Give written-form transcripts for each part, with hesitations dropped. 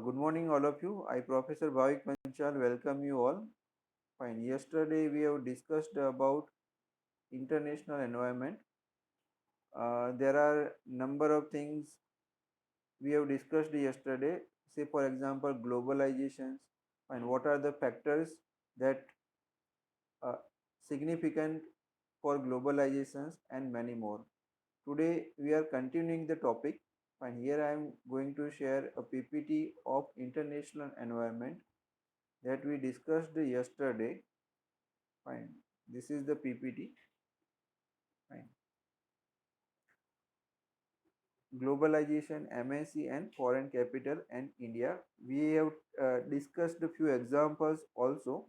Good morning, all of you. I, Professor Bhavik Panchal, welcome you all. Fine. Yesterday we have discussed about international environment. There are number of things we have discussed yesterday. Say, for example, globalizations. And what are the factors that are significant for globalizations and many more. Today we are continuing the topic. And here I am going to share a PPT of international environment that we discussed yesterday. Fine. This is the PPT. Fine. Globalization, MNC and foreign capital and India. We have discussed a few examples also.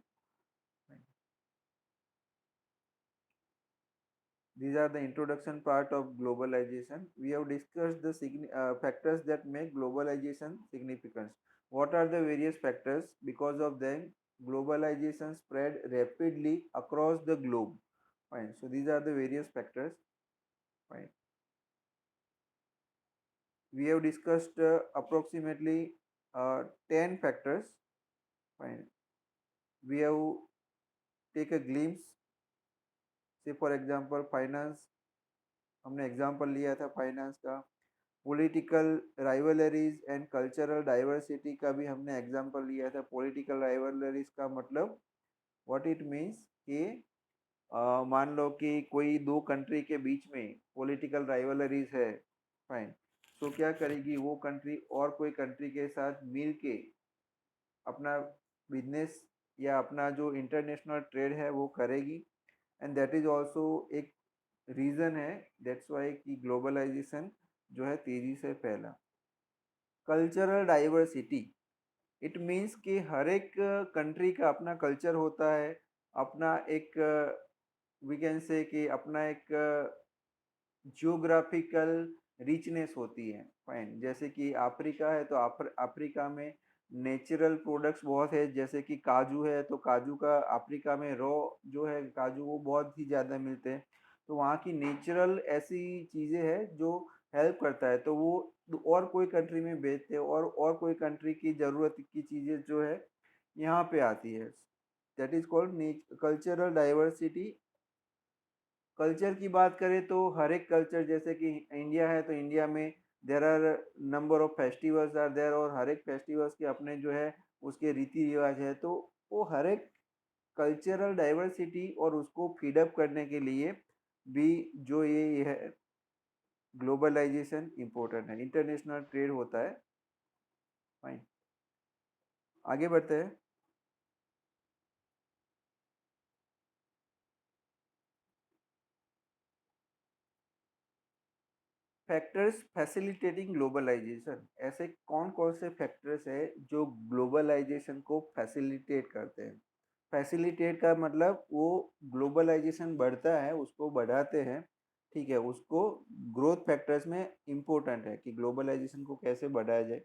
Fine. These are the introduction part of globalization. We have discussed the factors that make globalization significant. What are the various factors? Because of them, globalization spread rapidly across the globe. Fine. So these are the various factors. Fine. We have discussed approximately 10 factors. Fine. We have take a glimpse. Say for example finance, हमने example लिया था finance का. Political rivalries and cultural diversity का भी हमने example लिया था. Political rivalries का मतलब व्हाट इट मीन्स कि मान लो कि कोई दो कंट्री के बीच में पॉलिटिकल राइवलरीज है. फाइन. तो क्या करेगी वो कंट्री और कोई कंट्री के साथ मिल के अपना बिजनेस या अपना जो इंटरनेशनल ट्रेड है वो करेगी. एंड दैट इज ऑल्सो एक रीज़न है. दैट्स वाई कि ग्लोबलाइजेशन जो है तेज़ी से फैला. कल्चरल डाइवर्सिटी इट मीन्स कि हर एक कंट्री का अपना कल्चर होता है, अपना एक वी कैन से कि अपना एक जियोग्राफिकल रिचनेस होती है. फाइन. जैसे कि अफ्रीका है तो अफ्रीका में नेचुरल प्रोडक्ट्स बहुत है. जैसे कि काजू है तो काजू का अफ्रीका में रॉ जो है काजू वो बहुत ही ज़्यादा मिलते हैं. तो वहाँ की नेचुरल ऐसी चीज़ें हैं जो हेल्प करता है तो वो और कोई कंट्री में बेचते हैं और कोई कंट्री की ज़रूरत की चीज़ें जो है यहाँ पे आती है. That is called cultural diversity. Culture की बात करें तो हर एक कल्चर जैसे कि इंडिया है तो इंडिया में there are number of festivals are there और हर एक फेस्टिवल्स के अपने जो है उसके रीति रिवाज है. तो वो हर एक कल्चरल डाइवर्सिटी और उसको फीडअप करने के लिए भी जो ये है ग्लोबलाइजेशन इम्पोर्टेंट है. इंटरनेशनल ट्रेड होता है. फाइन. आगे बढ़ते हैं. Factors facilitating globalization. ऐसे कौन कौन से फैक्टर्स है जो ग्लोबलाइजेशन को फैसिलिटेट करते हैं. फैसिलिटेट का मतलब वो ग्लोबलाइजेशन बढ़ता है उसको बढ़ाते हैं. ठीक है. उसको ग्रोथ फैक्टर्स में इम्पोर्टेंट है कि ग्लोबलाइजेशन को कैसे बढ़ाया जाए,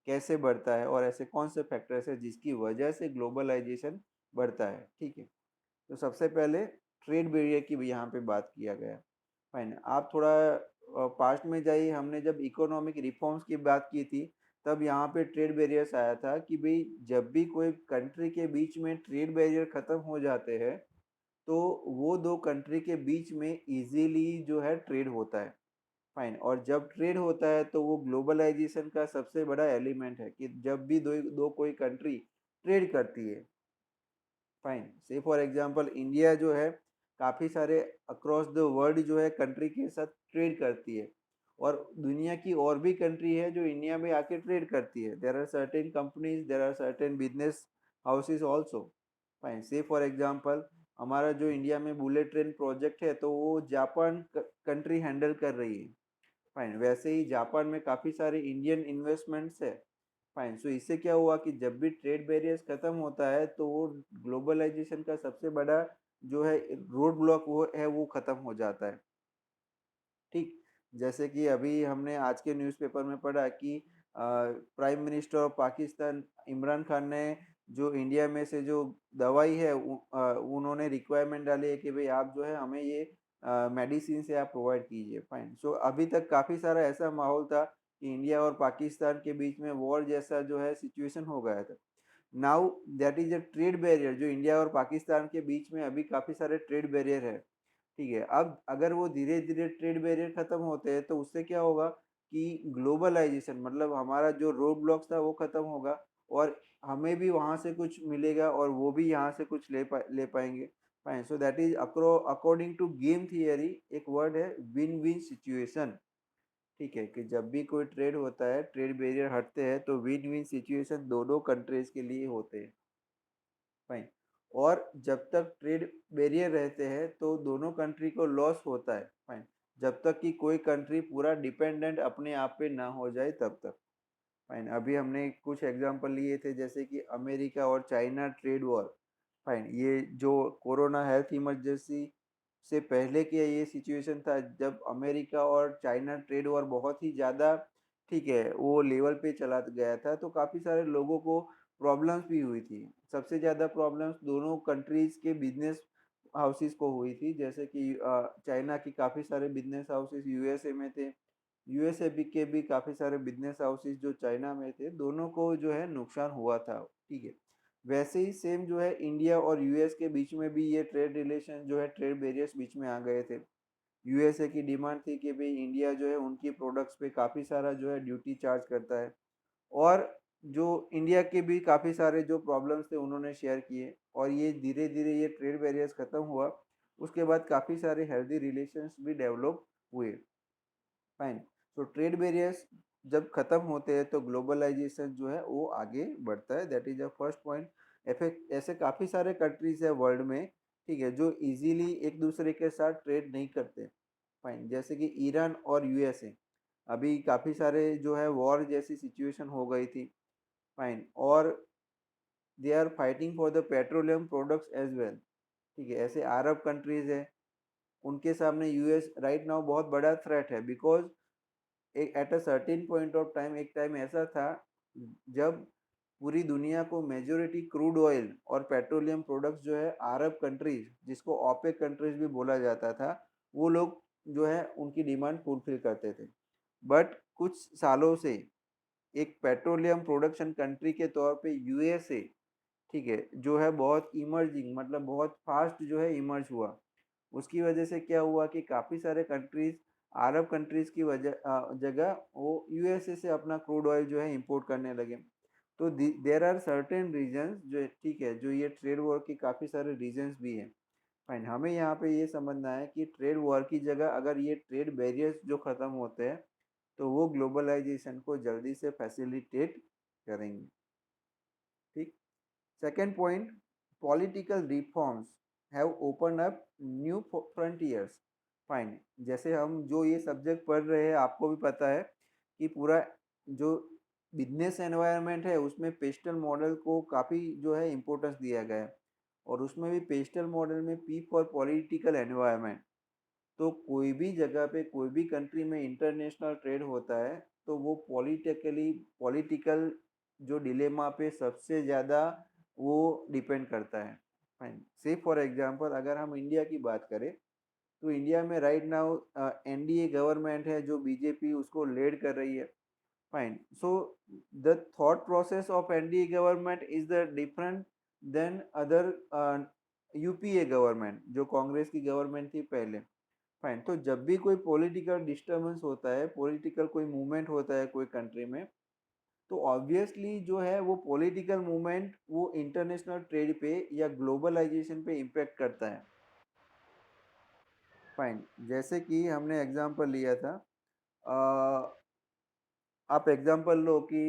कैसे बढ़ता है और ऐसे कौन से फैक्टर्स है जिसकी वजह से ग्लोबलाइजेशन बढ़ता है. ठीक है. तो सबसे पहले ट्रेड बैरियर की भी यहाँ पे बात किया गया. फाइन. आप थोड़ा पास्ट में जाइए. हमने जब इकोनॉमिक रिफॉर्म्स की बात की थी तब यहाँ पे ट्रेड बैरियर्स आया था कि भाई जब भी कोई कंट्री के बीच में ट्रेड बैरियर ख़त्म हो जाते हैं तो वो दो कंट्री के बीच में इजीली जो है ट्रेड होता है. फाइन. और जब ट्रेड होता है तो वो ग्लोबलाइजेशन का सबसे बड़ा एलिमेंट है कि जब भी दो दो कोई कंट्री ट्रेड करती है. Fine. Say for example India जो है काफ़ी सारे अक्रॉस द वर्ल्ड जो है कंट्री के साथ ट्रेड करती है और दुनिया की और भी कंट्री है जो इंडिया में आके ट्रेड करती है. There are certain companies, there are certain business houses also. Fine. Say for example हमारा जो इंडिया में बुलेट ट्रेन प्रोजेक्ट है तो वो जापान कंट्री हैंडल कर रही है. फाइन. वैसे ही जापान में काफ़ी सारे इंडियन इन्वेस्टमेंट्स है. फाइन. सो इससे क्या हुआ कि जब भी ट्रेड बैरियर्स खत्म होता है तो वो ग्लोबलाइजेशन का सबसे बड़ा जो है रोड ब्लॉक वो है वो खत्म हो जाता है. ठीक. जैसे कि अभी हमने आज के न्यूज़पेपर में पढ़ा कि prime minister of Pakistan Imran Khan ने जो इंडिया में से जो दवाई है उन्होंने रिक्वायरमेंट डाली है कि भाई आप जो है हमें ये मेडिसिन से आप प्रोवाइड कीजिए. फाइन. सो अभी तक काफ़ी सारा ऐसा माहौल था कि इंडिया और पाकिस्तान के बीच में वॉर जैसा जो है सिचुएशन हो गया था। Now that is a trade barrier, जो इंडिया और पाकिस्तान के बीच में अभी काफ़ी सारे ट्रेड बैरियर है। ठीक है, अब अगर वो धीरे धीरे ट्रेड बैरियर खत्म होते हैं तो उससे क्या होगा कि ग्लोबलाइजेशन मतलब हमारा जो रोड ब्लॉक्स था वो खत्म होगा, और हमें भी वहाँ से कुछ मिलेगा और वो भी यहाँ से कुछ ले पाएंगे। Fine, so that is according to game theory एक वर्ड है विन विन सिचुएशन। ठीक है, कि जब भी कोई ट्रेड होता है, ट्रेड बैरियर हटते हैं तो विन विन सिचुएशन दोनों कंट्रीज के लिए होते हैं। फाइन, और जब तक ट्रेड बैरियर रहते हैं तो दोनों कंट्री को लॉस होता है। फाइन, जब तक कि कोई कंट्री पूरा डिपेंडेंट अपने आप पे ना हो जाए तब तक। फाइन, अभी हमने कुछ एग्जांपल लिए थे जैसे कि अमेरिका और चाइना ट्रेड वॉर। फाइन, ये जो कोरोना हेल्थ इमरजेंसी से पहले के ये सिचुएशन था जब अमेरिका और चाइना ट्रेड वॉर बहुत ही ज़्यादा, ठीक है, वो लेवल पे चला गया था, तो काफ़ी सारे लोगों को प्रॉब्लम्स भी हुई थी। सबसे ज़्यादा प्रॉब्लम्स दोनों कंट्रीज़ के बिजनेस हाउसेस को हुई थी, जैसे कि चाइना की काफ़ी सारे बिजनेस हाउसेस यूएसए में थे, यूएसए के भी काफ़ी सारे बिजनेस हाउसेस जो चाइना में थे, दोनों को जो है नुकसान हुआ था। ठीक है, वैसे ही सेम जो है इंडिया और यूएस के बीच में भी ये ट्रेड रिलेशन जो है ट्रेड बैरियर्स बीच में आ गए थे। यूएसए की डिमांड थी कि भाई इंडिया जो है उनकी प्रोडक्ट्स पे काफ़ी सारा जो है ड्यूटी चार्ज करता है, और जो इंडिया के भी काफ़ी सारे जो प्रॉब्लम्स थे उन्होंने शेयर किए, और ये धीरे धीरे ये ट्रेड बैरियर्स खत्म हुआ। उसके बाद काफ़ी सारे हेल्दी रिलेशंस भी डेवलप हुए। फाइन, तो ट्रेड बैरियर्स जब खत्म होते हैं तो ग्लोबलाइजेशन जो है वो आगे बढ़ता है, that is a first point. ऐसे काफ़ी सारे कंट्रीज है वर्ल्ड में, ठीक है, जो इजीली एक दूसरे के साथ ट्रेड नहीं करते। फाइन, जैसे कि ईरान और यूएसए, अभी काफ़ी सारे जो है वॉर जैसी सिचुएशन हो गई थी। फाइन, और they are fighting for the petroleum products as well. ठीक है, ऐसे अरब कंट्रीज है, उनके सामने यूएस राइट नाउ बहुत बड़ा थ्रेट है, बिकॉज एक at a certain point of time, एक टाइम ऐसा था जब पूरी दुनिया को मेजोरिटी क्रूड ऑयल और पेट्रोलियम प्रोडक्ट्स जो है अरब कंट्रीज, जिसको ओपेक कंट्रीज भी बोला जाता था, वो लोग जो है उनकी डिमांड फुलफिल करते थे। बट कुछ सालों से एक पेट्रोलियम प्रोडक्शन कंट्री के तौर पे यूएसए, ठीक है, जो है बहुत इमर्जिंग मतलब बहुत फास्ट जो है इमर्ज हुआ। उसकी वजह से क्या हुआ कि काफ़ी सारे कंट्रीज अरब कंट्रीज की जगह वो यूएसए से अपना क्रूड ऑयल जो है इंपोर्ट करने लगे। तो देर आर सर्टेन रीजन्स जो, ठीक है, जो ये ट्रेड वॉर के काफ़ी सारे रीजन्स भी हैं। फाइन, हमें यहाँ पे ये समझना है कि ट्रेड वॉर की जगह अगर ये ट्रेड बैरियर्स जो ख़त्म होते हैं तो वो ग्लोबलाइजेशन को जल्दी से फैसिलिटेट करेंगे। ठीक, second point, political reforms have open up new frontiers. Fine, जैसे हम जो ये सब्जेक्ट पढ़ रहे हैं आपको भी पता है कि पूरा जो बिजनेस एनवायरनमेंट है उसमें पेस्टल मॉडल को काफ़ी जो है इम्पोर्टेंस दिया गया है, और उसमें भी पेस्टल मॉडल में पी फॉर पॉलिटिकल एनवायरनमेंट। तो कोई भी जगह पे कोई भी कंट्री में इंटरनेशनल ट्रेड होता है तो वो पॉलिटिकल जो डिलेमा पे सबसे ज़्यादा वो डिपेंड करता है। फाइन, से फॉर एग्जांपल अगर हम इंडिया की बात करें तो इंडिया में राइट नाउ एनडीए गवर्नमेंट है जो बीजेपी उसको लीड कर रही है। Fine, so the thought process of NDA government is the different than other UPA government जो कांग्रेस की गवर्नमेंट थी पहले। फाइन, तो जब भी कोई पॉलिटिकल डिस्टर्बेंस होता है, पॉलिटिकल कोई मूवमेंट होता है कोई कंट्री में, तो ऑब्वियसली जो है वो पॉलिटिकल मूवमेंट वो इंटरनेशनल ट्रेड पे या ग्लोबलाइजेशन पे इम्पेक्ट करता है। फाइन, जैसे कि हमने एग्जांपल लिया था, आप एग्जांपल लो कि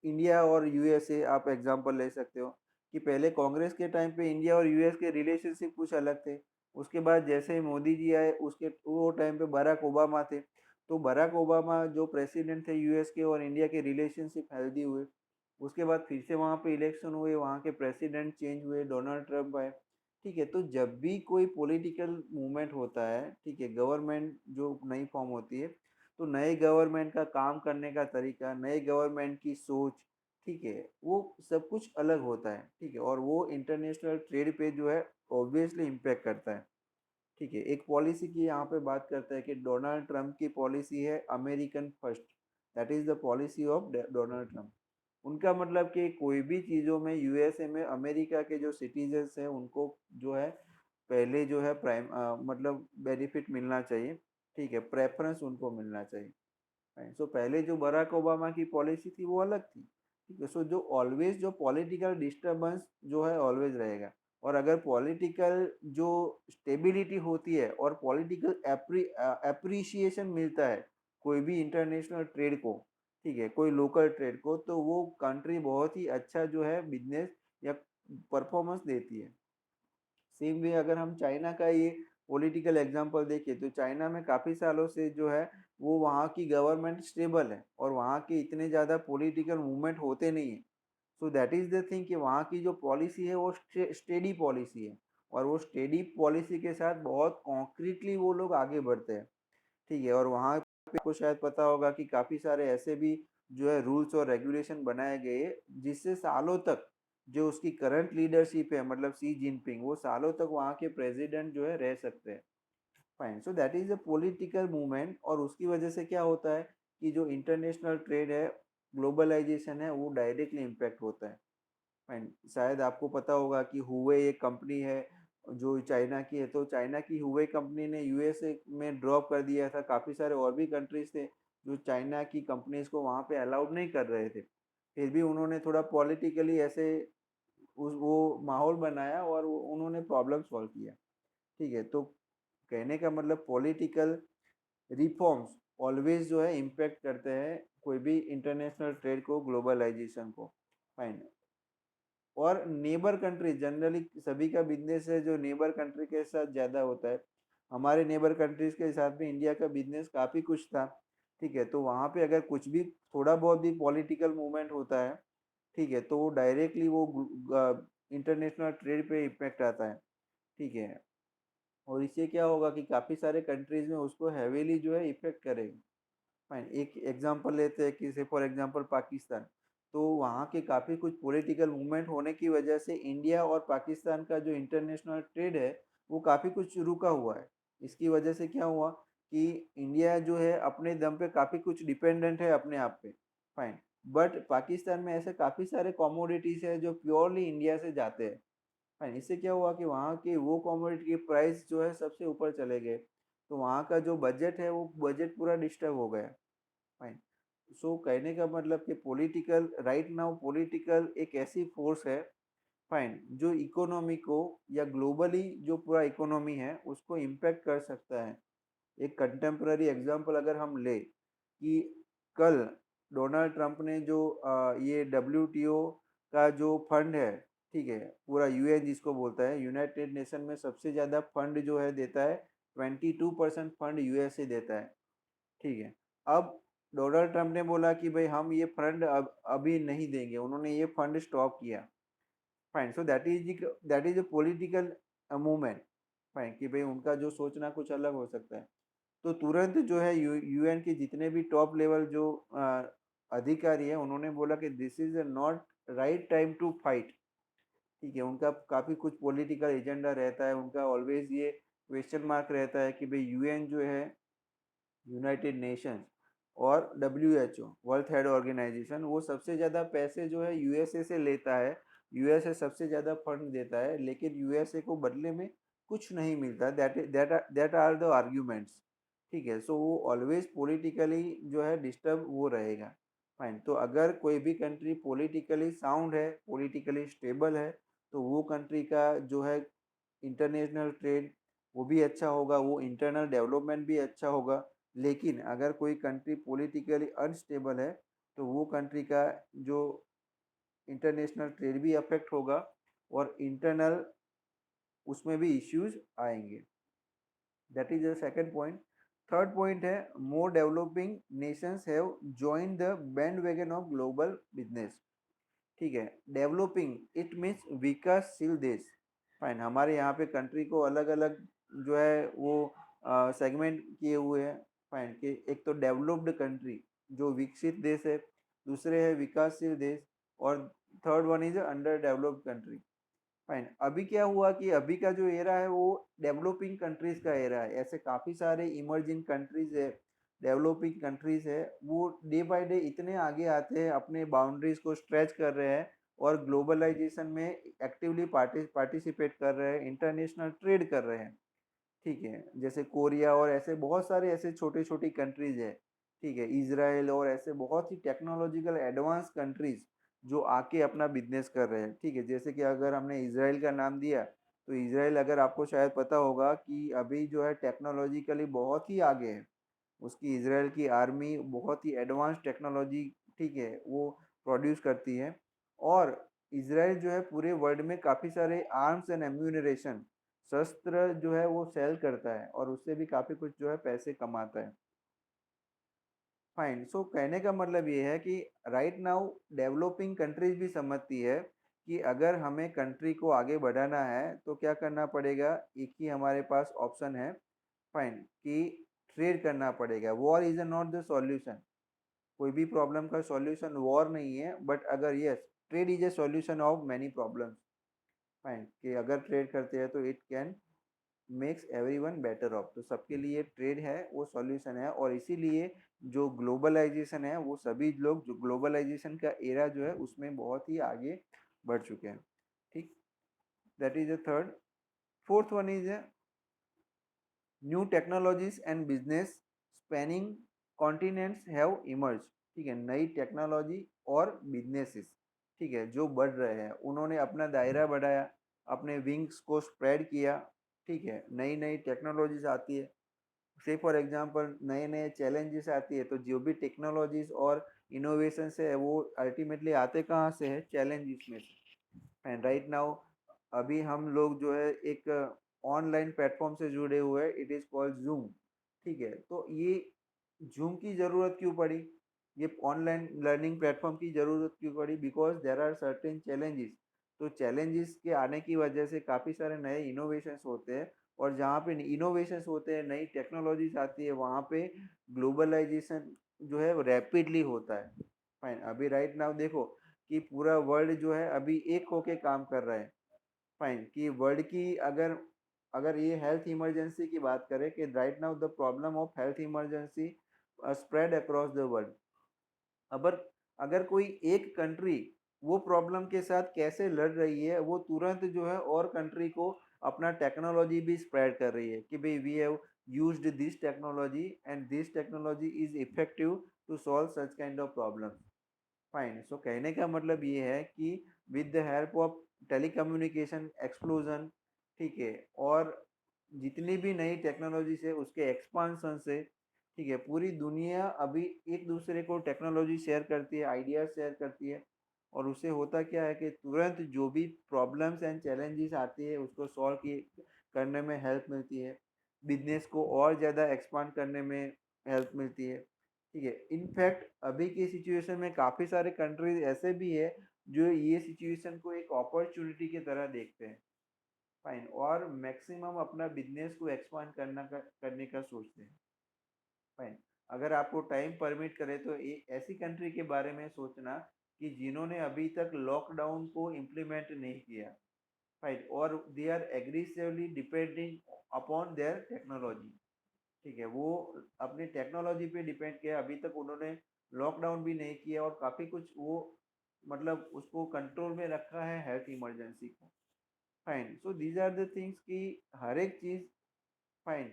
इंडिया और यूएसए, आप एग्जांपल ले सकते हो कि पहले कांग्रेस के टाइम पे इंडिया और यूएस के रिलेशनशिप कुछ अलग थे। उसके बाद जैसे ही मोदी जी आए उसके वो टाइम पे बराक ओबामा थे, तो बराक ओबामा जो प्रेसिडेंट थे यूएस के, और इंडिया के रिलेशनशिप हेल्दी हुए। उसके बाद फिर से वहाँ पे इलेक्शन हुए, वहाँ के प्रेसिडेंट चेंज हुए, डोनाल्ड ट्रंप आए। ठीक है, तो जब भी कोई पॉलिटिकल मूवमेंट होता है, ठीक है, गवर्नमेंट जो नई फॉर्म होती है, तो नए गवर्नमेंट का काम करने का तरीका, नए गवर्नमेंट की सोच, ठीक है, वो सब कुछ अलग होता है। ठीक है, और वो इंटरनेशनल ट्रेड पे जो है ऑब्वियसली इम्पेक्ट करता है। ठीक है, एक पॉलिसी की यहाँ पे बात करते हैं कि डोनाल्ड ट्रंप की पॉलिसी है American first. That is the policy of Donald Trump. उनका मतलब कि कोई भी चीज़ों में यूएसए में अमेरिका के जो सिटीजन्स हैं उनको जो है पहले जो है मतलब बेनिफिट मिलना चाहिए, ठीक है, प्रेफरेंस उनको मिलना चाहिए। राइट, सो पहले जो बराक ओबामा की पॉलिसी थी वो अलग थी, ठीक है। सो जो ऑलवेज जो पॉलिटिकल डिस्टरबेंस जो है ऑलवेज रहेगा, और अगर पॉलिटिकल जो स्टेबिलिटी होती है और पॉलिटिकल एप्रिसिएशन मिलता है कोई भी इंटरनेशनल ट्रेड को, ठीक है, कोई लोकल ट्रेड को, तो वो कंट्री बहुत ही अच्छा जो है बिजनेस या परफॉर्मेंस देती है। सेम वे अगर हम चाइना का ये पॉलिटिकल एग्जांपल देखें तो चाइना में काफ़ी सालों से जो है वो वहाँ की गवर्नमेंट स्टेबल है और वहाँ के इतने ज़्यादा पॉलिटिकल मूवमेंट होते नहीं हैं। So that is the thing कि वहाँ की जो पॉलिसी है वो स्टेडी पॉलिसी है, और वो स्टेडी पॉलिसी के साथ बहुत कॉन्क्रीटली वो लोग आगे बढ़ते हैं, ठीक है। और वहाँ पे आपको शायद पता होगा कि काफ़ी सारे ऐसे भी जो है रूल्स और रेगुलेशन बनाए गए जिससे सालों तक जो उसकी करंट लीडरशिप है मतलब सी जिनपिंग वो सालों तक वहाँ के प्रेसिडेंट जो है रह सकते हैं। Fine, so that is a political movement, और उसकी वजह से क्या होता है कि जो इंटरनेशनल ट्रेड है, ग्लोबलाइजेशन है, वो डायरेक्टली इम्पेक्ट होता है। फाइन, शायद आपको पता होगा कि हुवे एक कंपनी है जो चाइना की है, तो चाइना की हुवे कंपनी ने यूएसए में ड्रॉप कर दिया था। काफ़ी सारे और भी कंट्रीज थे जो चाइना की कंपनीज को वहाँ पे अलाउड नहीं कर रहे थे, फिर भी उन्होंने थोड़ा पॉलिटिकली ऐसे उस वो माहौल बनाया और उन्होंने प्रॉब्लम सॉल्व किया, ठीक है। तो कहने का मतलब पॉलिटिकल रिफॉर्म्स ऑलवेज जो है इम्पेक्ट करते हैं कोई भी इंटरनेशनल ट्रेड को, ग्लोबलाइजेशन को। फाइन, और नेबर कंट्री जनरली सभी का बिजनेस है जो नेबर कंट्री के साथ ज़्यादा होता है। हमारे नेबर कंट्रीज के साथ भी इंडिया का बिजनेस काफ़ी कुछ था, ठीक है। तो वहाँ पे अगर कुछ भी थोड़ा बहुत भी पॉलिटिकल मूवमेंट होता है, ठीक है, तो वो डायरेक्टली वो इंटरनेशनल ट्रेड पे इम्पेक्ट आता है, ठीक है। और इससे क्या होगा कि काफ़ी सारे कंट्रीज में उसको हैवीली जो है इफेक्ट करेगा। फाइन, एक एग्जांपल लेते हैं कि से फॉर एग्जांपल पाकिस्तान। तो वहाँ के काफ़ी कुछ पॉलिटिकल मूवमेंट होने की वजह से इंडिया और पाकिस्तान का जो इंटरनेशनल ट्रेड है वो काफ़ी कुछ रुका हुआ है। इसकी वजह से क्या हुआ कि इंडिया जो है अपने दम पे काफ़ी कुछ डिपेंडेंट है अपने आप पे। फाइन, बट पाकिस्तान में ऐसे काफ़ी सारे कमोडिटीज़ है जो प्योरली इंडिया से जाते हैं। फाइन, इससे क्या हुआ कि वहाँ की वो कमोडिटी के प्राइस जो है सबसे ऊपर चले गए, तो वहाँ का जो बजट है वो बजट पूरा डिस्टर्ब हो गया। फाइन, सो कहने का मतलब कि पॉलिटिकल राइट नाउ पॉलिटिकल एक ऐसी फोर्स है, फाइन, जो इकोनॉमी को या ग्लोबली जो पूरा इकोनॉमी है उसको इम्पैक्ट कर सकता है। एक कंटेम्प्ररी एग्जांपल अगर हम ले कि कल डोनाल्ड ट्रंप ने जो ये डब्ल्यूटीओ का जो फंड है, ठीक है, पूरा यूएन जिसको बोलता है, यूनाइटेड नेशन में सबसे ज़्यादा फंड जो है देता है, 22% फंड यूएसए देता है, ठीक है। अब डोनाल्ड ट्रंप ने बोला कि भाई हम ये फंड अब अभी नहीं देंगे, उन्होंने ये फंड स्टॉप किया। Fine, so that is a political movement. Fine, कि भाई उनका जो सोचना कुछ अलग हो सकता है, तो तुरंत जो है यूएन के जितने भी टॉप लेवल जो अधिकारी है उन्होंने बोला कि this is not right time to fight, ठीक है। उनका काफ़ी कुछ पॉलिटिकल एजेंडा रहता है, उनका ऑलवेज ये क्वेश्चन मार्क रहता है कि भाई यूएन जो है, यूनाइटेड नेशंस और डब्ल्यूएचओ वर्ल्ड हेल्थ ऑर्गेनाइजेशन, वो सबसे ज़्यादा पैसे जो है यूएसए से लेता है, यूएसए सबसे ज़्यादा फंड देता है, लेकिन यूएसए को बदले में कुछ नहीं मिलता। दैट आर द आर्ग्यूमेंट्स, ठीक है। सो वो ऑलवेज पॉलिटिकली जो है डिस्टर्ब वो रहेगा। फाइन, तो अगर कोई भी कंट्री पॉलिटिकली साउंड है, पॉलिटिकली स्टेबल है, तो वो कंट्री का जो है इंटरनेशनल ट्रेड वो भी अच्छा होगा, वो इंटरनल डेवलपमेंट भी अच्छा होगा। लेकिन अगर कोई कंट्री पॉलिटिकली अनस्टेबल है तो वो कंट्री का जो इंटरनेशनल ट्रेड भी अफेक्ट होगा और इंटरनल उसमें भी इश्यूज आएंगे। That is the second point. Third point है more developing nations have join the bandwagon of global business, ठीक है। डेवलपिंग इट मीन्स विकासशील देश। फाइन, हमारे यहाँ पे कंट्री को अलग अलग जो है वो सेगमेंट किए हुए हैं। फाइन, कि एक तो डेवलप्ड कंट्री जो विकसित देश है, दूसरे है विकासशील देश, और third one is under developed country. Fine, अभी क्या हुआ कि अभी का जो एरा है वो डेवलपिंग कंट्रीज का एरा है। ऐसे काफ़ी सारे इमर्जिंग कंट्रीज है डेवलपिंग कंट्रीज है वो डे बाय डे इतने आगे आते हैं, अपने बाउंड्रीज को स्ट्रेच कर रहे हैं और ग्लोबलाइजेशन में एक्टिवली पार्टिसिपेट कर रहे हैं, इंटरनेशनल ट्रेड कर रहे हैं। ठीक है, जैसे कोरिया और ऐसे बहुत सारे ऐसे छोटे छोटी कंट्रीज है। ठीक है, इजराइल और ऐसे बहुत ही टेक्नोलॉजिकल एडवांस कंट्रीज जो आके अपना बिजनेस कर रहे हैं। ठीक है, जैसे कि अगर हमने इजराइल का नाम दिया, तो इजराइल अगर आपको शायद पता होगा कि अभी जो है टेक्नोलॉजिकली बहुत ही आगे है। उसकी इजराइल की आर्मी बहुत ही एडवांस टेक्नोलॉजी, ठीक है, वो प्रोड्यूस करती है। और इजराइल जो है पूरे वर्ल्ड में काफ़ी सारे आर्म्स एंड एम्यूनरेशन, शस्त्र जो है वो सेल करता है और उससे भी काफ़ी कुछ जो है पैसे कमाता है। फाइन, सो कहने का मतलब ये है कि राइट नाउ डेवलपिंग कंट्रीज भी समझती है कि अगर हमें कंट्री को आगे बढ़ाना है तो क्या करना पड़ेगा। एक ही हमारे पास ऑप्शन है, फाइन, कि ट्रेड करना पड़ेगा। War is not the solution. कोई भी प्रॉब्लम का सॉल्यूशन वॉर नहीं है, बट अगर yes, trade is a solution of many problems. Fine, कि अगर ट्रेड करते हैं तो it can makes everyone better of. तो सबके लिए ट्रेड है वो सॉल्यूशन है, और इसीलिए जो ग्लोबलाइजेशन है वो सभी लोग जो ग्लोबलाइजेशन का एरा जो है उसमें बहुत ही आगे बढ़ चुके हैं। ठीक, that is the third. Fourth one is new technologies and business spanning continents have emerge. ठीक है, नई टेक्नोलॉजी और बिजनेसेस, ठीक है, जो बढ़ रहे हैं, उन्होंने अपना दायरा बढ़ाया, अपने विंग्स को स्प्रेड किया। ठीक है, नई नई टेक्नोलॉजीज आती है, से फॉर एग्जांपल नए नए चैलेंजेस आती है, तो जो भी टेक्नोलॉजीज और इनोवेशन है वो अल्टीमेटली आते कहाँ से है, चैलेंजेस में से। एंड राइट नाउ अभी हम लोग जो है एक ऑनलाइन प्लेटफॉर्म से जुड़े हुए हैं, इट इज़ कॉल्ड जूम। ठीक है, तो ये जूम की ज़रूरत क्यों पड़ी, ये ऑनलाइन लर्निंग प्लेटफॉर्म की ज़रूरत क्यों पड़ी, because there are certain challenges. तो चैलेंजेस के आने की वजह से काफ़ी सारे नए इनोवेशंस होते हैं, और जहाँ पे इनोवेशंस होते हैं, नई टेक्नोलॉजीज आती है, वहाँ पे ग्लोबलाइजेशन जो है रैपिडली होता है। फाइन, अभी राइट नाउ देखो कि पूरा वर्ल्ड जो है अभी एक होके काम कर रहा है। फाइन, कि वर्ल्ड की अगर अगर ये हेल्थ इमरजेंसी की बात करें कि right now the problem of health emergency spread across the world. अगर अगर कोई एक कंट्री वो प्रॉब्लम के साथ कैसे लड़ रही है, वो तुरंत जो है और कंट्री को अपना टेक्नोलॉजी भी स्प्रेड कर रही है कि भाई we have used this technology and this technology is effective to solve such kind of problem. Fine, so कहने का मतलब ये है कि with the help of telecommunication explosion, ठीक है, और जितनी भी नई टेक्नोलॉजीज है उसके एक्सपांसन से, ठीक है, पूरी दुनिया अभी एक दूसरे को टेक्नोलॉजी शेयर करती है, आइडियाज शेयर करती है, और उससे होता क्या है कि तुरंत जो भी प्रॉब्लम्स एंड चैलेंजेस आती है उसको सॉल्व करने में हेल्प मिलती है, बिजनेस को और ज़्यादा एक्सपांड करने में हेल्प मिलती है। ठीक है, इनफैक्ट अभी की सिचुएशन में काफ़ी सारे कंट्रीज ऐसे भी है जो ये सिचुएशन को एक अपॉर्चुनिटी की तरह देखते हैं। फाइन, और मैक्सिमम अपना बिजनेस को एक्सपांड करने का सोचते हैं। फाइन, अगर आपको टाइम परमिट करे तो ऐसी कंट्री के बारे में सोचना कि जिन्होंने अभी तक लॉकडाउन को इम्प्लीमेंट नहीं किया। फाइन, और they are aggressively depending upon their technology. ठीक है, वो अपनी टेक्नोलॉजी पे डिपेंड किया, अभी तक उन्होंने लॉकडाउन भी नहीं किया, और काफ़ी कुछ वो मतलब उसको कंट्रोल में रखा है हेल्थ इमरजेंसी को। Fine, so these are the things कि हर एक चीज़, फाइन,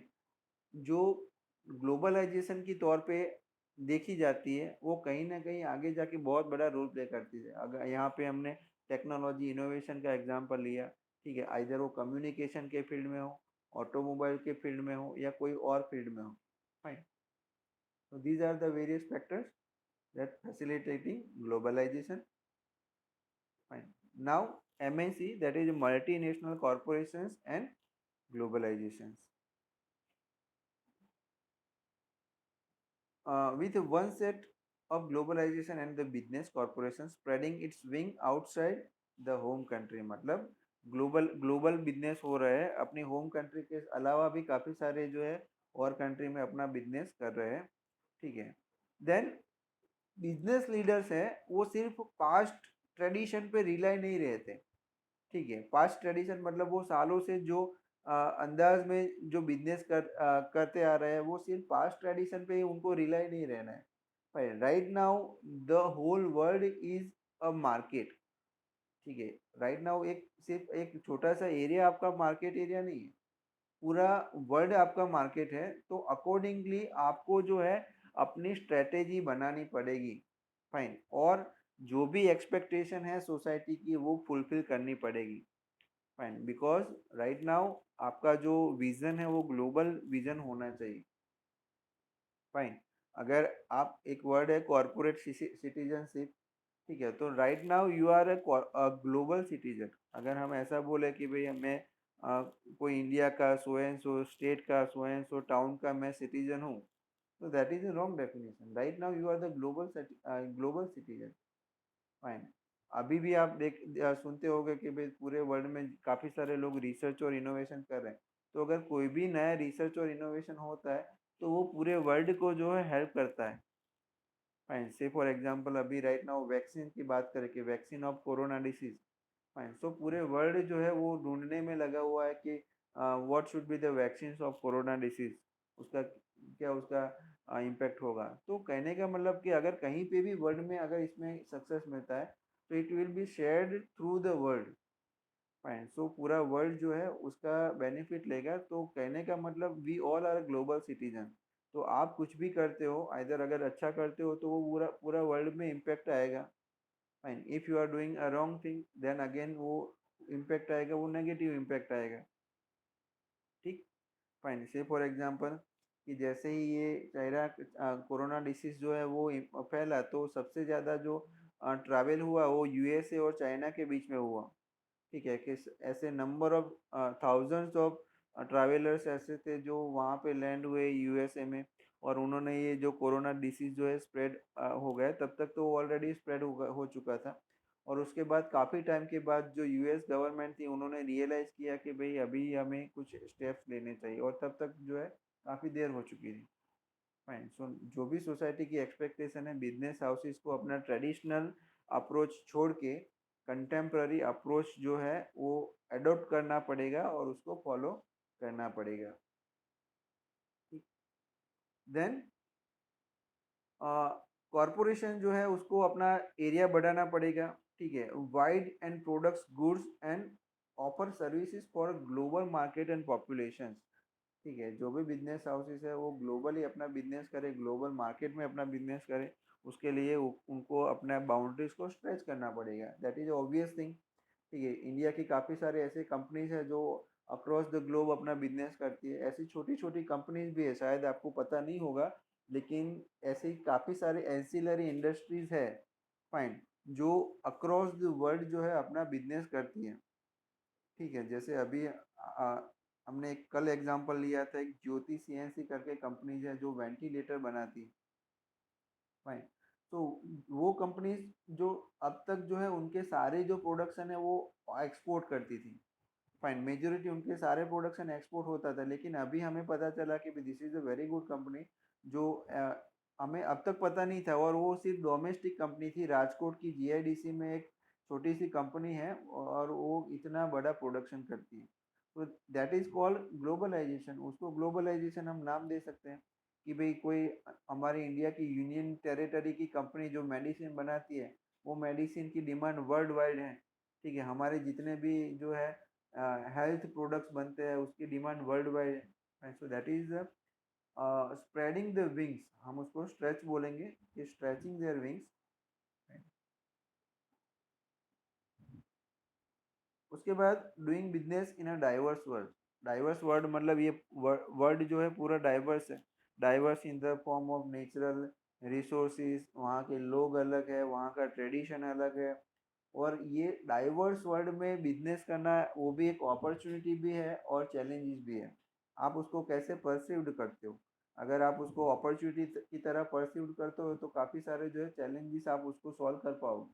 जो ग्लोबलाइजेशन की तौर पे देखी जाती है वो कहीं ना कहीं आगे जाके बहुत बड़ा रोल प्ले करती है। अगर यहाँ पे हमने टेक्नोलॉजी इनोवेशन का एग्जांपल लिया, ठीक है, आइधर वो कम्युनिकेशन के फील्ड में हो, ऑटोमोबाइल के फील्ड में हो, या कोई और फील्ड में हो। Fine, so these are the various factors that facilitating globalization. Fine. Now MNC, that is multinational corporations and globalizations. With one set of globalization and the business corporation spreading its wing outside the home country, मतलब global business हो रहा है, अपनी home country के अलावा भी काफ़ी सारे जो है और कंट्री में अपना बिजनेस कर रहे हैं। ठीक है, देन बिजनेस लीडर्स हैं वो सिर्फ पास्ट ट्रेडिशन पे रिलाई नहीं रहते। ठीक है, पास्ट ट्रेडिशन मतलब वो सालों से जो अंदाज में जो बिजनेस करते आ रहे हैं वो सिर्फ पास्ट ट्रेडिशन पे ही उनको रिलाई नहीं रहना है। Right now the whole world is a market. ठीक है, राइट नाउ एक सिर्फ एक छोटा सा एरिया आपका मार्केट एरिया नहीं है, पूरा वर्ल्ड आपका मार्केट है। तो अकॉर्डिंगली आपको जो है अपनी स्ट्रेटेजी बनानी पड़ेगी। फाइन। और जो भी एक्सपेक्टेशन है सोसाइटी की वो फुलफिल करनी पड़ेगी। फाइन, बिकॉज राइट नाउ आपका जो विजन है वो ग्लोबल विजन होना चाहिए। फाइन। अगर आप एक वर्ड है कॉर्पोरेट सिटीजनशिप, ठीक है, तो right now you are a global citizen. अगर हम ऐसा बोले कि भाई मैं कोई इंडिया का सो एंड सो स्टेट का सो एंड सो टाउन का मैं सिटीजन हूँ, तो that is a wrong definition. Right now you are the global citizen. Fine. अभी भी आप सुनते होंगे कि भाई पूरे वर्ल्ड में काफी सारे लोग रिसर्च और इनोवेशन कर रहे हैं। तो अगर कोई भी नया रिसर्च और इनोवेशन होता है तो वो पूरे वर्ल्ड को जो है हेल्प करता है। फाइन। से फॉर एग्जांपल अभी राइट नाउ वैक्सीन की बात करें कि vaccine of corona disease. Fine. So पूरे वर्ल्ड जो है वो ढूंढने में लगा हुआ है कि what should be the vaccine of corona disease, उसका क्या उसका इम्पैक्ट होगा। तो कहने का मतलब कि अगर कहीं पे भी वर्ल्ड में अगर इसमें सक्सेस मिलता है तो it will be shared through the world. Fine. So पूरा वर्ल्ड जो है उसका बेनिफिट लेगा। तो कहने का मतलब we all are global citizen. तो आप कुछ भी करते हो, आइदर अगर अच्छा करते हो तो वो पूरा पूरा वर्ल्ड में इम्पैक्ट आएगा। Fine. If you are doing a wrong thing then again वो इम्पैक्ट आएगा, वो नेगेटिव इम्पैक्ट आएगा। ठीक। फाइन। से फॉर एग्जांपल कि जैसे ही ये चाइना कोरोना डिसीज जो है वो फैला तो सबसे ज़्यादा जो ट्रैवल हुआ वो यूएसए और चाइना के बीच में हुआ। ठीक है, कि ऐसे number of thousands of travellers ऐसे थे जो वहाँ पे लैंड हुए यूएसए में। और उन्होंने ये जो कोरोना डिसीज जो है स्प्रेड हो गया, तब तक तो ऑलरेडी स्प्रेड हो चुका था। और उसके बाद काफ़ी टाइम के बाद जो यूएस गवर्नमेंट थी उन्होंने रियलाइज़ किया कि भाई अभी हमें कुछ स्टेप्स लेने चाहिए, और तब तक जो है काफ़ी देर हो चुकी थी। फाइन। सो जो भी सोसाइटी की एक्सपेक्टेशन है, बिजनेस हाउसेस को अपना ट्रेडिशनल अप्रोच छोड़ के कंटेम्प्ररी अप्रोच जो है वो अडॉप्ट करना पड़ेगा और उसको फॉलो करना पड़ेगा। देन कॉरपोरेशन जो है उसको अपना एरिया बढ़ाना पड़ेगा। ठीक है, wide and products goods and offer services for global market and population. ठीक है, जो भी बिजनेस हाउसेस है वो ग्लोबली अपना बिजनेस करे, ग्लोबल मार्केट में अपना बिजनेस करे। उसके लिए उनको अपना बाउंड्रीज को स्ट्रेच करना पड़ेगा, दैट इज ऑब्वियस थिंग। ठीक है, इंडिया की काफ़ी सारे ऐसे कंपनीज है जो अक्रॉस द ग्लोब अपना बिजनेस करती है। ऐसी छोटी छोटी कंपनीज भी है, शायद आपको पता नहीं होगा, लेकिन ऐसी काफ़ी सारे एंसिलरी इंडस्ट्रीज है। फाइन। जो अक्रॉस द वर्ल्ड जो है अपना बिजनेस करती है। ठीक है, जैसे अभी हमने एक कल एग्जांपल लिया था, एक ज्योति सीएनसी करके कंपनीज है जो वेंटिलेटर बनाती है। फाइन। तो वो कंपनीज जो अब तक जो है उनके सारे जो प्रोडक्शन है वो एक्सपोर्ट करती थी। फाइन। मेजोरिटी उनके सारे प्रोडक्शन एक्सपोर्ट होता था, लेकिन अभी हमें पता चला कि this is a very good company, जो हमें अब तक पता नहीं था। और वो सिर्फ डोमेस्टिक कंपनी थी, राजकोट की जीआईडीसी में एक छोटी सी कंपनी है और वो इतना बड़ा प्रोडक्शन करती है। तो दैट इज कॉल्ड ग्लोबलाइजेशन। उसको ग्लोबलाइजेशन हम नाम दे सकते हैं कि भाई कोई हमारी इंडिया की यूनियन टेरिटरी की कंपनी जो मेडिसिन बनाती है, वो मेडिसिन की डिमांड वर्ल्ड वाइड है। ठीक है, हमारे जितने भी जो है हेल्थ प्रोडक्ट्स बनते हैं उसकी डिमांड वर्ल्ड वाइड है। सो that is spreading the wings, हम उसको स्ट्रेच बोलेंगे कि स्ट्रेचिंग देयर विंग्स। उसके बाद doing business in a diverse world. Diverse world मतलब ये वर्ल्ड जो है पूरा डाइवर्स है। Diverse in the form of natural resources, वहाँ के लोग अलग है, वहाँ का ट्रेडिशन अलग है। और ये डाइवर्स वर्ल्ड में बिजनेस करना वो भी एक अपॉर्चुनिटी भी है और चैलेंजेस भी है। आप उसको कैसे परसीव्ड करते हो। अगर आप उसको अपॉर्चुनिटी की तरह परसीव्ड करते हो तो काफ़ी सारे जो है चैलेंजेस आप उसको सॉल्व कर पाओगे।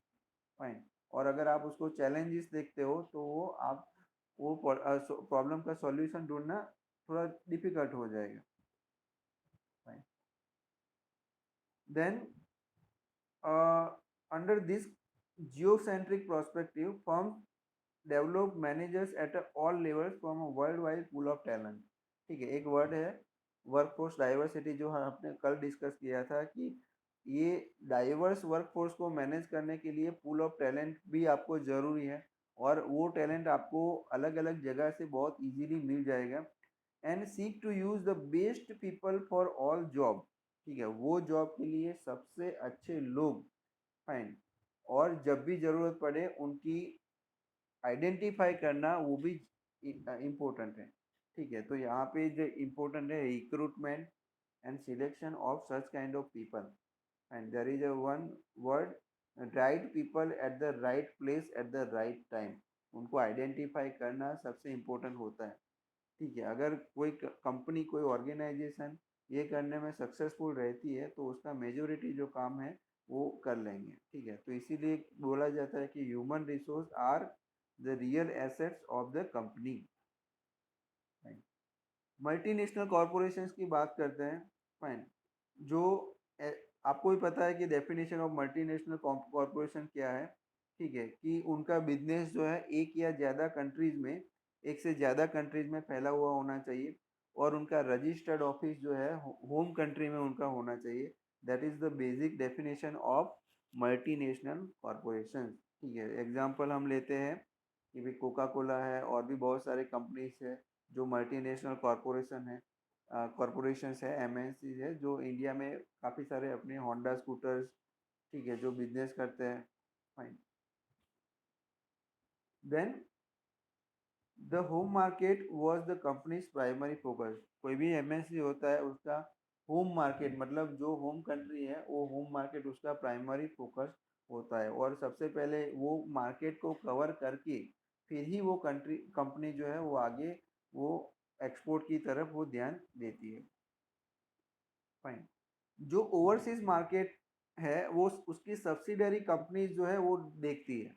फाइन। और अगर आप उसको चैलेंजेस देखते हो तो वो आप वो प्रॉब्लम का सॉल्यूशन ढूंढना थोड़ा डिफिकल्ट हो जाएगा। Fine. Then under this geocentric perspective, firm develop managers at all levels from a world wide pool of talent. ठीक है, एक वर्ड है वर्कफोर्स डाइवर्सिटी, जो आपने कल डिस्कस किया था कि ये डाइवर्स वर्कफोर्स को मैनेज करने के लिए पूल ऑफ टैलेंट भी आपको ज़रूरी है, और वो टैलेंट आपको अलग अलग जगह से बहुत इजीली मिल जाएगा। And seek to use the best people for all job. ठीक है, वो जॉब के लिए सबसे अच्छे लोग फाइंड, और जब भी जरूरत पड़े उनकी आइडेंटिफाई करना वो भी इम्पोर्टेंट है। ठीक है, तो यहाँ पे जो इम्पोर्टेंट है recruitment and selection of such kind of people, and there is a one word, right people at the right place at the right time. उनको आइडेंटिफाई करना सबसे इम्पोर्टेंट होता है। ठीक है, अगर कोई कंपनी कोई ऑर्गेनाइजेशन ये करने में सक्सेसफुल रहती है तो उसका मेजोरिटी जो काम है वो कर लेंगे। ठीक है, तो इसीलिए बोला जाता है कि human resource are the real assets of the company. Multinational corporations की बात करते हैं। फाइन, जो ए- आपको भी पता है कि डेफिनेशन ऑफ मल्टीनेशनल कॉरपोरेशन क्या है। ठीक है, कि उनका बिजनेस जो है एक या ज़्यादा कंट्रीज में, एक से ज़्यादा कंट्रीज में फैला हुआ होना चाहिए, और उनका रजिस्टर्ड ऑफिस जो है होम कंट्री में उनका होना चाहिए। That is the basic definition of multinational corporation. ठीक है, एग्जांपल हम लेते हैं कि भाई कोका कोला है, और भी बहुत सारे कंपनीज है जो मल्टीनेशनल कॉरपोरेशन है, कॉरपोरेशंस है, एमएनसीज है, जो इंडिया में काफ़ी सारे अपने होंडा स्कूटर्स, ठीक है, जो बिजनेस करते हैं। Fine, then the home market was the companies primary focus. कोई भी एमएनसी होता है उसका होम मार्केट, मतलब जो होम कंट्री है वो होम मार्केट उसका प्राइमरी फोकस होता है, और सबसे पहले वो मार्केट को कवर करके फिर ही वो कंट्री कंपनी जो है वो आगे वो एक्सपोर्ट की तरफ वो ध्यान देती है। फाइन, जो ओवरसीज मार्केट है वो उसकी सब्सिडरी कंपनीज जो है वो देखती है।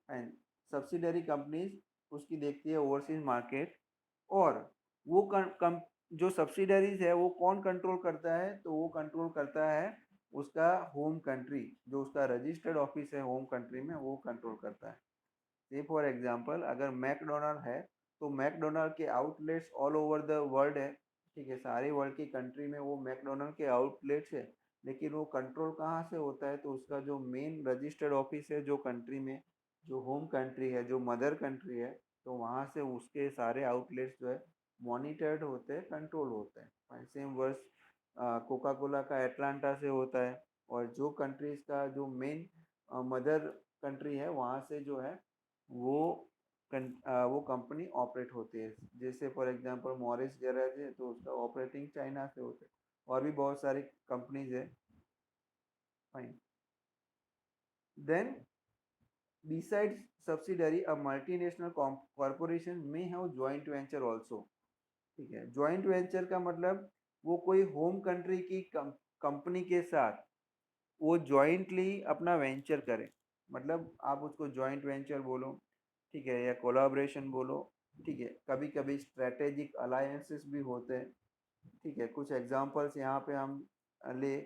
एंड सब्सिडरी कंपनीज उसकी देखती है ओवरसीज मार्केट, और वो जो सब्सिडरीज है वो कौन कंट्रोल करता है, तो वो कंट्रोल करता है उसका होम कंट्री, जो उसका रजिस्टर्ड ऑफिस है होम कंट्री में वो कंट्रोल करता है। से फॉर एग्जांपल अगर मैकडोनल्ड है, तो मैकडोनल्ड के outlets all over the world है। ठीक है, सारे वर्ल्ड की कंट्री में वो मैकडोनल्ड के आउटलेट्स है, लेकिन वो कंट्रोल कहाँ से होता है, तो उसका जो मेन रजिस्टर्ड ऑफिस है जो कंट्री में, जो होम कंट्री है, जो मदर कंट्री है, तो वहाँ से उसके सारे आउटलेट्स जो है मॉनिटर्ड होते हैं, कंट्रोल होते हैं। सेम वर्ष कोका कोला का एटलांटा से होता है, और जो कंट्रीज का जो मेन मदर कंट्री है वहाँ से जो है वो वो कंपनी ऑपरेट होती है। जैसे फॉर एग्जांपल मॉरिस गैरेज है तो उसका ऑपरेटिंग चाइना से होता है, और भी बहुत सारी कंपनीज है। Fine, then besides subsidiary a multinational corporation may have joint venture also। ठीक है, जॉइंट वेंचर का मतलब वो कोई होम कंट्री की कंपनी के साथ वो जॉइंटली अपना वेंचर करे, मतलब आप उसको जॉइंट वेंचर बोलो, ठीक है, या कोलाब्रेशन बोलो। ठीक है, कभी कभी स्ट्रेटेजिक अलायंसेस भी होते हैं। ठीक है, कुछ एग्जांपल्स यहाँ पे हम ले।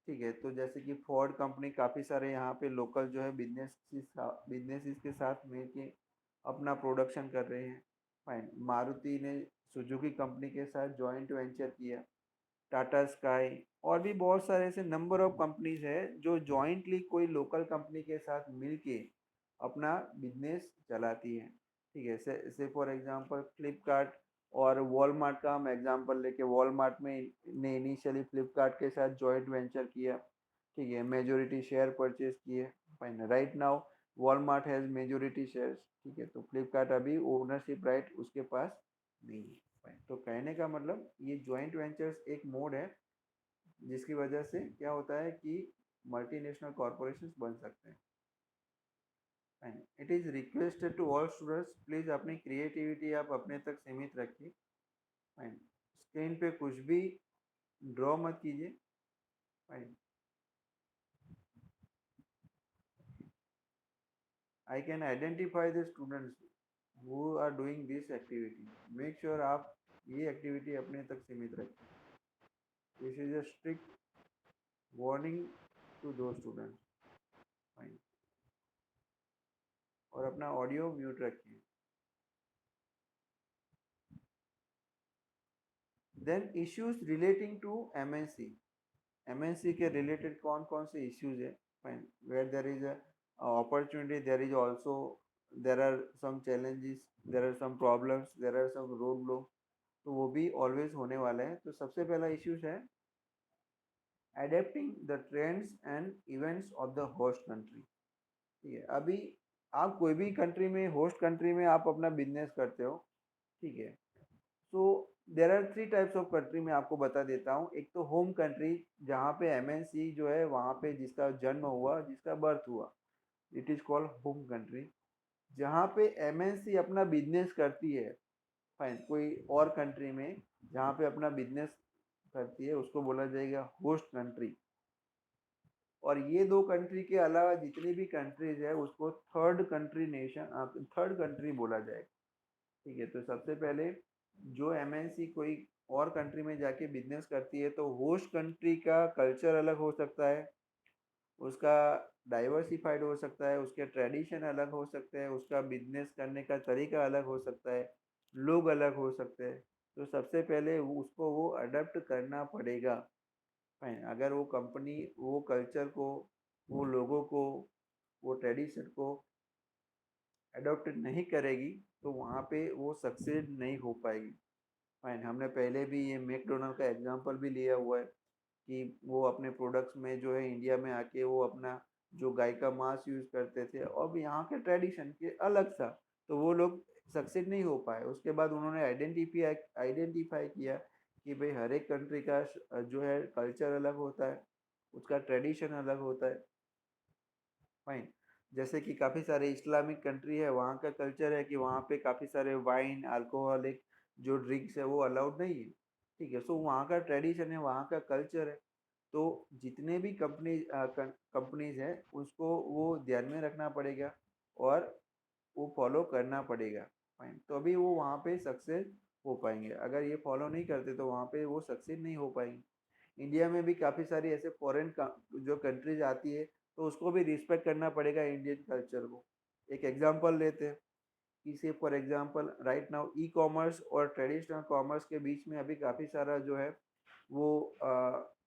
ठीक है, तो जैसे कि फोर्ड कंपनी काफ़ी सारे यहाँ पे लोकल जो है बिजनेसिस के साथ मिलके अपना प्रोडक्शन कर रहे हैं। फाइन, मारुति ने सुजुकी कंपनी के साथ जॉइंट वेंचर किया, टाटा स्काई, और भी बहुत सारे ऐसे नंबर ऑफ कंपनीज है जो जॉइंटली कोई लोकल कंपनी के साथ मिलके अपना बिजनेस चलाती है। ठीक है, से फॉर एग्जांपल फ्लिपकार्ट और वॉलमार्ट का हम एग्जांपल लेके, वॉलमार्ट में ने इनिशियली फ्लिपकार्ट के साथ जॉइंट वेंचर किया। ठीक है, मेजोरिटी शेयर परचेज किए। Fine, right now Walmart has majority shares. ठीक है, तो फ्लिपकार्ट अभी ओनरशिप राइट उसके पास नहीं है। Fine, तो कहने का मतलब ये जॉइंट वेंचर्स एक मोड है जिसकी वजह से क्या होता है कि मल्टीनेशनल कॉरपोरेशंस बन सकते हैं। Fine, it is requested to all students please अपनी क्रिएटिविटी आप अपने तक सीमित रखिए। फाइन, स्क्रीन पे कुछ भी ड्रॉ मत कीजिए। Fine, I can identify the students who are doing this activity. Make sure आप ये एक्टिविटी अपने तक सीमित रखें। This is a strict warning to दो स्टूडेंट्स। फाइन, और अपना ऑडियो म्यूट रखिए। Then issues relating to MNC. MNC के रिलेटेड कौन कौन से इश्यूज है, fine, where there is a opportunity, there is also, there are some challenges, there are some problems, there are some road block, तो वो भी always होने वाला है। तो सबसे पहला इश्यूज है adapting the trends and events of the host country. ठीक है, अभी आप कोई भी कंट्री में, होस्ट कंट्री में आप अपना बिजनेस करते हो, ठीक है। So there are three types of country, मैं आपको बता देता हूँ। एक तो होम कंट्री, जहाँ पे एमएनसी जो है वहाँ पे जिसका जन्म हुआ, जिसका बर्थ हुआ, it is called home country. जहाँ पे एमएनसी अपना बिजनेस करती है, फाइन, कोई और कंट्री में जहाँ पे अपना बिजनेस करती है, उसको बोला जाएगा होस्ट कंट्री। और ये दो कंट्री के अलावा जितनी भी कंट्रीज है उसको third country nation, third country बोला जाएगा। ठीक है, तो सबसे पहले जो एमएनसी कोई और कंट्री में जाके बिजनेस करती है, तो होस्ट कंट्री का कल्चर अलग हो सकता है, उसका डाइवर्सिफाइड हो सकता है, उसके ट्रेडिशन अलग हो सकते हैं, उसका बिजनेस करने का तरीका अलग हो सकता है, लोग अलग हो सकते हैं। तो सबसे पहले उसको वो अडेप्ट करना पड़ेगा। फाइन, अगर वो कंपनी वो कल्चर को, वो लोगों को, वो ट्रेडिशन को अडॉप्ट नहीं करेगी, तो वहाँ पे वो सक्सेड नहीं हो पाएगी। फाइन, हमने पहले भी ये मैकडोनल्ड का एग्जांपल भी लिया हुआ है कि वो अपने प्रोडक्ट्स में जो है इंडिया में आके वो अपना जो गाय का मांस यूज़ करते थे, अब यहाँ के ट्रेडिशन के अलग था, तो वो लोग सक्सेड नहीं हो पाए। उसके बाद उन्होंने आइडेंटिफाई किया कि भाई हर एक कंट्री का जो है कल्चर अलग होता है, उसका ट्रेडिशन अलग होता है। फाइन, जैसे कि काफ़ी सारे इस्लामिक कंट्री है, वहाँ का कल्चर है कि वहाँ पे काफ़ी सारे वाइन, अल्कोहलिक जो ड्रिंक्स है वो अलाउड नहीं है। ठीक है, सो वहाँ का ट्रेडिशन है, वहाँ का कल्चर है। तो जितने भी कंपनीज है उसको वो ध्यान में रखना पड़ेगा और वो फॉलो करना पड़ेगा। फाइन, तो अभी वो वहाँ पे सक्सेस हो पाएंगे। अगर ये फॉलो नहीं करते तो वहाँ पे वो सक्सेस नहीं हो पाएंगे। इंडिया में भी काफ़ी सारी ऐसे फॉरेन जो कंट्रीज आती है, तो उसको भी रिस्पेक्ट करना पड़ेगा इंडियन कल्चर को। एक एग्जांपल लेते हैं कि से for example right now e commerce और ट्रेडिशनल कॉमर्स के बीच में अभी काफ़ी सारा जो है वो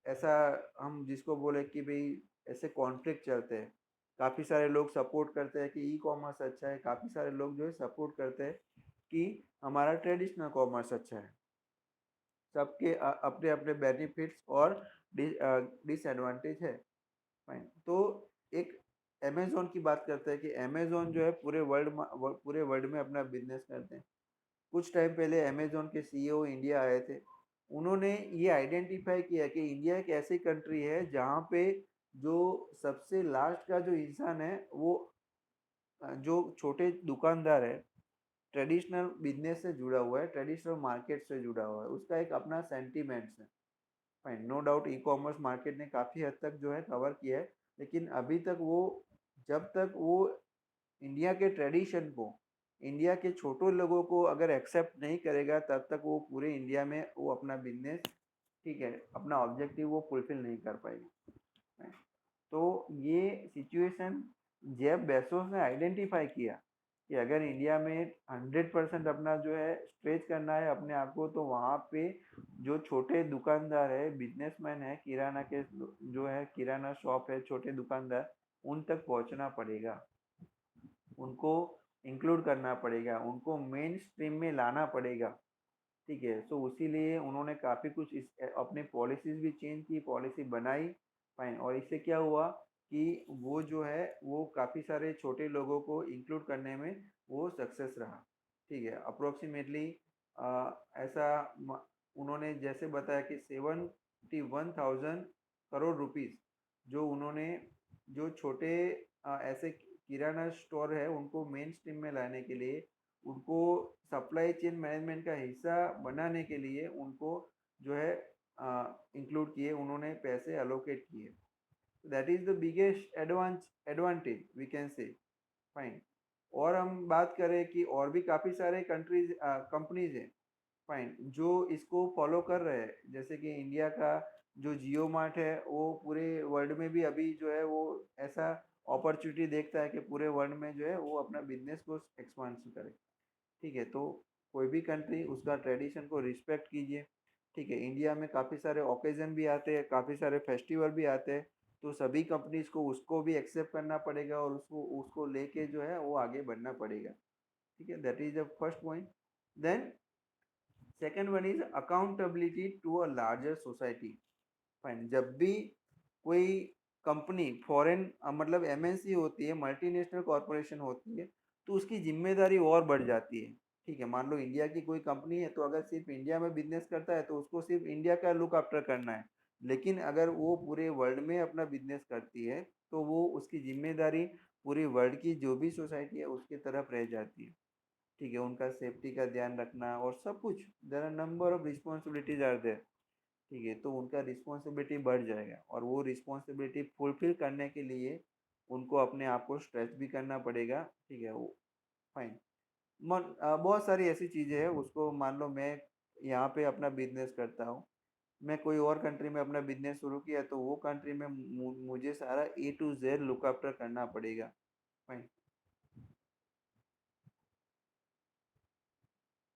ऐसा, हम जिसको बोले कि भाई ऐसे कॉन्फ्लिक्ट चलते हैं। काफ़ी सारे लोग सपोर्ट करते हैं कि ई कॉमर्स अच्छा है, काफ़ी सारे लोग जो है सपोर्ट करते हैं कि हमारा ट्रेडिशनल कॉमर्स अच्छा है। सबके अपने अपने बेनिफिट्स और डिसएडवांटेज है। फाइन, तो एक अमेजोन की बात करते हैं कि अमेजोन जो है पूरे वर्ल्ड में अपना बिजनेस करते हैं। कुछ टाइम पहले अमेजोन के सीईओ इंडिया आए थे। उन्होंने ये आइडेंटिफाई किया कि इंडिया एक ऐसी कंट्री है जहाँ पे जो सबसे लास्ट का जो इंसान है वो जो छोटे दुकानदार है, ट्रेडिशनल बिजनेस से जुड़ा हुआ है, ट्रेडिशनल मार्केट से जुड़ा हुआ है, उसका एक अपना सेंटीमेंट्स है। Fine, no doubt e commerce market ने काफ़ी हद तक जो है कवर किया है, लेकिन अभी तक वो, जब तक वो इंडिया के ट्रेडिशन को, इंडिया के छोटे लोगों को अगर एक्सेप्ट नहीं करेगा, तब तक वो पूरे इंडिया में वो अपना बिजनेस, ठीक है, अपना ऑब्जेक्टिव वो फुलफिल नहीं कर पाएगी। तो ये सिचुएशन जेफ बेजोस ने आइडेंटिफाई किया कि अगर इंडिया में 100% अपना जो है स्ट्रेच करना है अपने आप को, तो वहाँ पे जो छोटे दुकानदार है, बिजनेसमैन है, किराना के जो है किराना शॉप है, छोटे दुकानदार, उन तक पहुँचना पड़ेगा, उनको इंक्लूड करना पड़ेगा, उनको मेन स्ट्रीम में लाना पड़ेगा। ठीक है, तो उसीलिए उन्होंने काफ़ी कुछ अपने पॉलिसीज भी चेंज की, पॉलिसी बनाई। फाइन, और इससे क्या हुआ कि वो जो है वो काफ़ी सारे छोटे लोगों को इंक्लूड करने में वो सक्सेस रहा। ठीक है, अप्रोक्सीमेटली ऐसा उन्होंने जैसे बताया कि 71,000 करोड़ रुपीस जो उन्होंने, जो छोटे ऐसे किराना स्टोर है उनको मेन स्ट्रीम में लाने के लिए, उनको सप्लाई चेन मैनेजमेंट का हिस्सा बनाने के लिए उनको जो है इंक्लूड किए, उन्होंने पैसे अलोकेट किए। That is the biggest advantage we can say. Fine, और हम बात करें कि और भी काफ़ी सारे कंपनीज हैं, फाइन, जो इसको फॉलो कर रहे हैं। जैसे कि इंडिया का जो जियो मार्ट है वो पूरे वर्ल्ड में भी अभी जो है वो ऐसा अपॉर्चुनिटी देखता है कि पूरे वर्ल्ड में जो है वो अपना बिजनेस को एक्सपांशन करे। ठीक है, तो कोई भी कंट्री उसका ट्रेडिशन को रिस्पेक्ट कीजिए। ठीक है, इंडिया में काफ़ी सारे ओकेजन भी आते हैं, काफ़ी सारे फेस्टिवल भी आते हैं, तो सभी कंपनीज को उसको भी एक्सेप्ट करना पड़ेगा और उसको उसको लेके जो है वो आगे बढ़ना पड़ेगा। ठीक है, that is the first point. Then second one is accountability to a larger society. Fine, जब भी कोई कंपनी फॉरेन मतलब एमएनसी होती है, मल्टीनेशनल कॉरपोरेशन होती है, तो उसकी जिम्मेदारी और बढ़ जाती है। ठीक है, मान लो इंडिया की कोई कंपनी है, तो अगर सिर्फ इंडिया में बिजनेस करता है तो उसको सिर्फ इंडिया का लुक आफ्टर करना है। लेकिन अगर वो पूरे वर्ल्ड में अपना बिजनेस करती है, तो वो उसकी जिम्मेदारी पूरी वर्ल्ड की जो भी सोसाइटी है उसकी तरफ रह जाती है। ठीक है, उनका सेफ्टी का ध्यान रखना और सब कुछ, there are number of responsibilities are there. ठीक है, तो उनका रिस्पॉन्सिबिलिटी बढ़ जाएगा और वो रिस्पॉन्सिबिलिटी फुलफिल करने के लिए उनको अपने आप को स्ट्रेच भी करना पड़ेगा। ठीक है, वो फाइन। बहुत सारी ऐसी चीज़ें हैं, उसको मान लो मैं यहाँ पे अपना बिजनेस करता हूँ, मैं कोई और कंट्री में अपना बिजनेस शुरू किया, तो वो कंट्री में मुझे सारा ए टू जेड लुक आफ्टर करना पड़ेगा। फाइन।